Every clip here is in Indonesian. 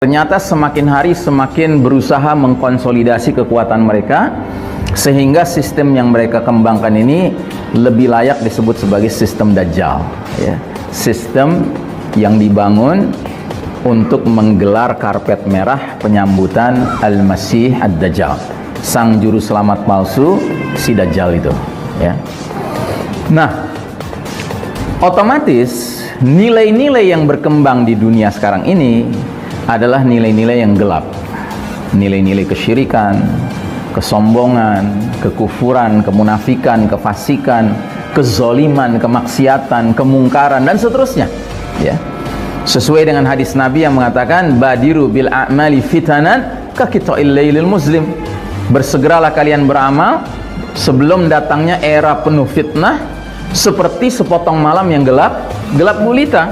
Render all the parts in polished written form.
Ternyata semakin hari semakin berusaha mengkonsolidasi kekuatan mereka, sehingga sistem yang mereka kembangkan ini lebih layak disebut sebagai sistem Dajjal, ya. Sistem yang dibangun untuk menggelar karpet merah penyambutan Al-Masih Ad-Dajjal, sang juru selamat palsu, si Dajjal itu, ya. Nah, otomatis nilai-nilai yang berkembang di dunia sekarang ini adalah nilai-nilai yang gelap, nilai-nilai kesyirikan, kesombongan, kekufuran, kemunafikan, kefasikan, kezoliman, kemaksiatan, kemungkaran, dan seterusnya, ya. Sesuai dengan hadis Nabi yang mengatakan, badiru bil a'mali fitanan ka qita'il lailil muslim. Bersegeralah kalian beramal sebelum datangnya era penuh fitnah, seperti sepotong malam yang gelap gulita.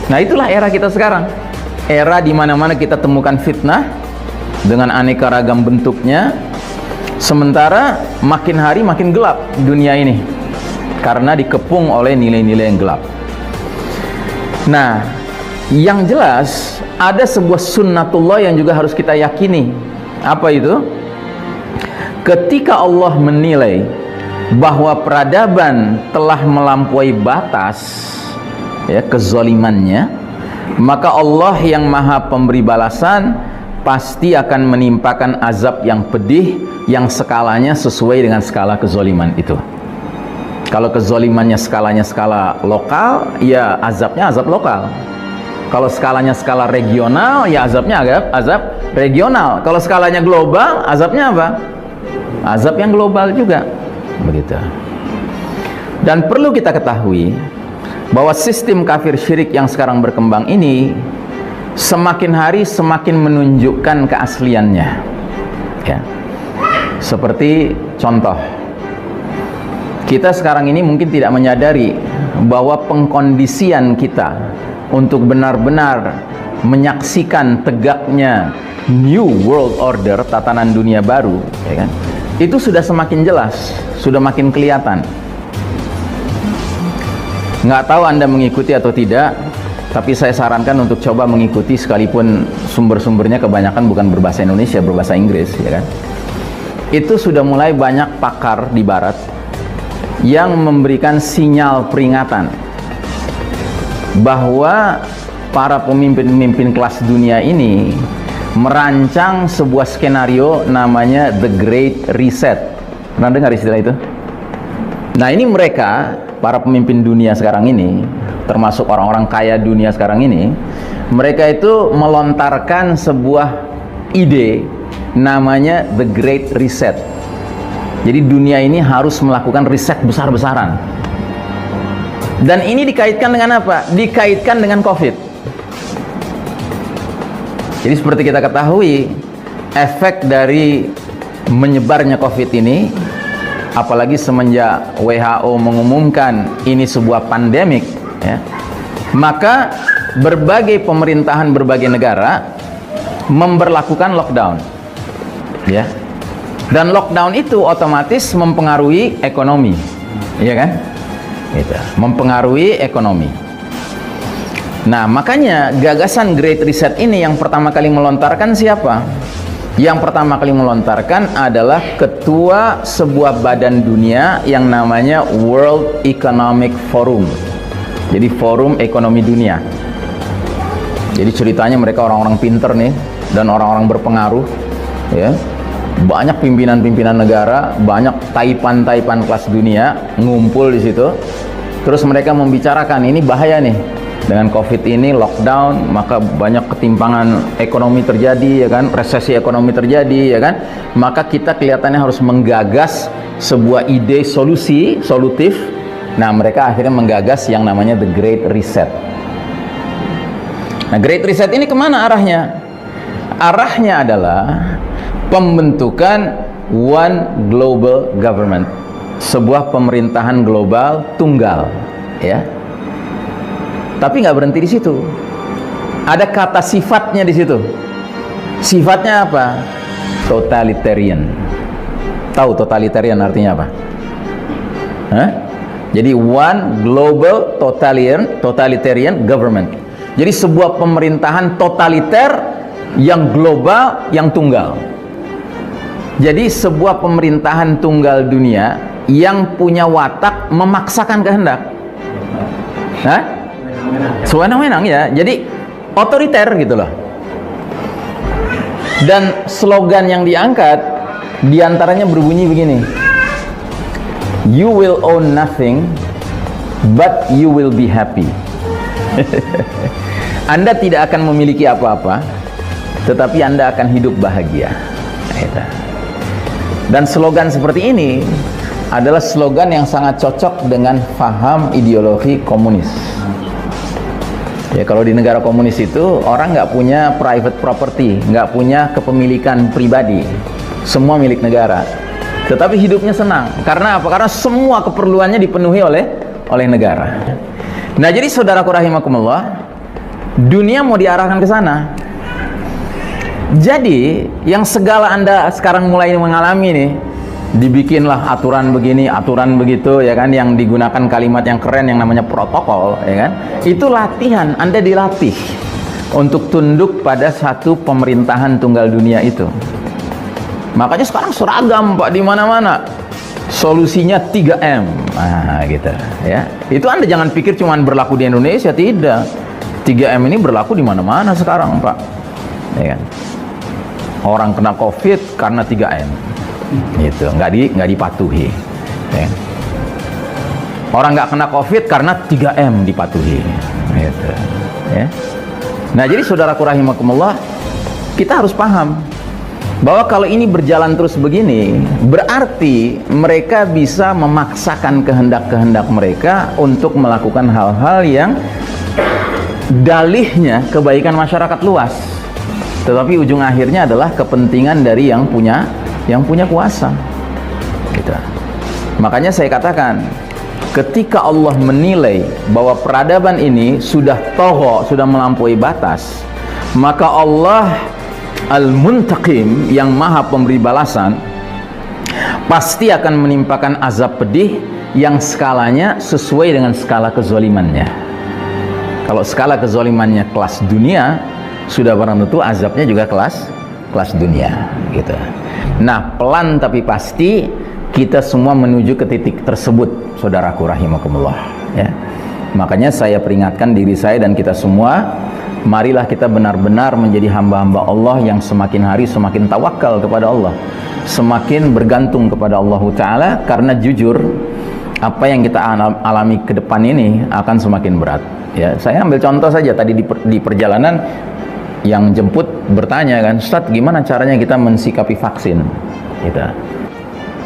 Nah, itulah era kita sekarang. Era di mana-mana kita temukan fitnah dengan aneka ragam bentuknya. Sementara makin hari makin gelap dunia ini karena dikepung oleh nilai-nilai yang gelap. Nah, yang jelas ada sebuah sunnatullah yang juga harus kita yakini. Apa itu? Ketika Allah menilai bahwa peradaban telah melampaui batas, ya, kezalimannya, maka Allah yang maha pemberi balasan pasti akan menimpakan azab yang pedih yang skalanya sesuai dengan skala kezaliman itu. Kalau kezalimannya skalanya skala lokal, ya azabnya azab lokal. Kalau skalanya skala regional, ya azabnya azab regional. Kalau skalanya global, azabnya apa? Azab yang global juga. Begitu. Dan perlu kita ketahui bahwa sistem kafir syirik yang sekarang berkembang ini semakin hari semakin menunjukkan keasliannya, ya. Seperti contoh, kita sekarang ini mungkin tidak menyadari bahwa pengkondisian kita untuk benar-benar menyaksikan tegaknya New World Order, tatanan dunia baru, ya kan? Itu sudah semakin jelas, sudah makin kelihatan. Nggak tahu Anda mengikuti atau tidak, tapi saya sarankan untuk coba mengikuti, sekalipun sumber-sumbernya kebanyakan bukan berbahasa Indonesia, berbahasa Inggris, ya kan? Itu sudah mulai banyak pakar di barat yang memberikan sinyal peringatan bahwa para pemimpin-pemimpin kelas dunia ini merancang sebuah skenario namanya The Great Reset. Pernah dengar istilah itu? Nah, ini mereka, para pemimpin dunia sekarang ini, termasuk orang-orang kaya dunia sekarang ini, mereka itu melontarkan sebuah ide namanya The Great Reset. Jadi dunia ini harus melakukan riset besar-besaran. Dan ini dikaitkan dengan apa? Dikaitkan dengan COVID. Jadi seperti kita ketahui, efek dari menyebarnya COVID ini, apalagi semenjak WHO mengumumkan ini sebuah pandemik, ya, maka berbagai pemerintahan berbagai negara memberlakukan lockdown, ya. Dan lockdown itu otomatis mempengaruhi ekonomi, ya kan? Gitu. Mempengaruhi ekonomi. Nah, makanya gagasan Great Reset ini yang pertama kali melontarkan siapa? Yang pertama kali melontarkan adalah ketua sebuah badan dunia yang namanya World Economic Forum. Jadi forum ekonomi dunia. Jadi ceritanya mereka orang-orang pinter nih dan orang-orang berpengaruh, ya. Banyak pimpinan-pimpinan negara, banyak taipan-taipan kelas dunia ngumpul di situ. Terus mereka membicarakan ini bahaya nih. Dengan COVID ini lockdown, maka banyak ketimpangan ekonomi terjadi, ya kan? Resesi ekonomi terjadi, ya kan? Maka kita kelihatannya harus menggagas sebuah ide solutif. Nah, mereka akhirnya menggagas yang namanya The Great Reset. Nah, Great Reset ini kemana arahnya? Arahnya adalah pembentukan One Global Government, sebuah pemerintahan global tunggal, ya. Tapi nggak berhenti di situ. Ada kata sifatnya di situ. Sifatnya apa? Totalitarian. Tahu totalitarian artinya apa? Hah? Jadi One Global Totalitarian Government. Jadi sebuah pemerintahan totaliter yang global, yang tunggal. Jadi sebuah pemerintahan tunggal dunia yang punya watak memaksakan kehendak. Hah? Sewenang-wenang ya. Jadi otoriter gitu loh. Dan slogan yang diangkat diantaranya berbunyi begini: You will own nothing, but you will be happy. Anda tidak akan memiliki apa-apa, tetapi Anda akan hidup bahagia. Dan slogan seperti ini adalah slogan yang sangat cocok dengan faham ideologi komunis. Ya, kalau di negara komunis itu orang nggak punya private property, nggak punya kepemilikan pribadi, semua milik negara. Tetapi hidupnya senang. Karena apa? Karena semua keperluannya dipenuhi oleh negara. Nah, jadi saudaraku rahimakumullah, dunia mau diarahkan ke sana. Jadi yang segala Anda sekarang mulai mengalami nih, dibikinlah aturan begini, aturan begitu, ya kan, yang digunakan kalimat yang keren yang namanya protokol, ya kan. Itu latihan, Anda dilatih untuk tunduk pada satu pemerintahan tunggal dunia itu. Makanya sekarang seragam Pak di mana-mana. Solusinya 3M. Nah, gitu, ya. Itu Anda jangan pikir cuma berlaku di Indonesia, tidak. 3M ini berlaku di mana-mana sekarang, Pak. Ya kan? Orang kena COVID karena 3M. Gitu, nggak dipatuhi. Ya. Orang nggak kena COVID karena 3M dipatuhi. Gitu, ya. Nah, jadi saudaraku rahimakumullah, kita harus paham bahwa kalau ini berjalan terus begini, berarti mereka bisa memaksakan kehendak-kehendak mereka untuk melakukan hal-hal yang dalihnya kebaikan masyarakat luas, tetapi ujung akhirnya adalah kepentingan dari yang punya kuasa. Gitu. Makanya saya katakan, ketika Allah menilai bahwa peradaban ini sudah togho, sudah melampaui batas, maka Allah Al-Muntaqim yang maha pemberi balasan pasti akan menimpakan azab pedih yang skalanya sesuai dengan skala kezalimannya. Kalau skala kezalimannya kelas dunia, sudah barang tentu azabnya juga kelas dunia, gitu. Nah, pelan tapi pasti kita semua menuju ke titik tersebut, saudaraku rahimakumullah, ya. Makanya saya peringatkan diri saya dan kita semua, marilah kita benar-benar menjadi hamba-hamba Allah yang semakin hari semakin tawakal kepada Allah, semakin bergantung kepada Allah Ta'ala, karena jujur apa yang kita alami ke depan ini akan semakin berat. Ya, saya ambil contoh saja tadi di perjalanan yang jemput bertanya kan, Ustaz, gimana caranya kita mensikapi vaksin? Gitu.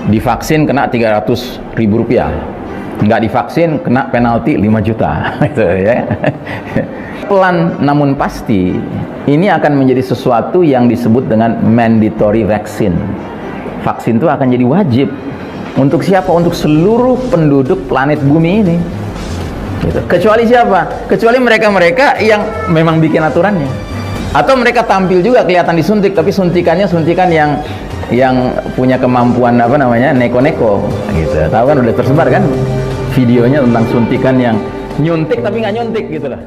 Divaksin kena 300.000 rupiah, nggak divaksin kena penalti 5 juta. Gitu, ya. Pelan namun pasti ini akan menjadi sesuatu yang disebut dengan mandatory vaccine. Vaksin itu akan jadi wajib untuk siapa? Untuk seluruh penduduk planet bumi ini. Gitu. Kecuali siapa? Kecuali mereka-mereka yang memang bikin aturannya, atau mereka tampil juga kelihatan disuntik, tapi suntikannya suntikan yang punya kemampuan apa namanya, neko-neko, gitu. Tahu kan, udah tersebar kan videonya tentang suntikan yang nyuntik tapi nggak nyuntik, gitu lah.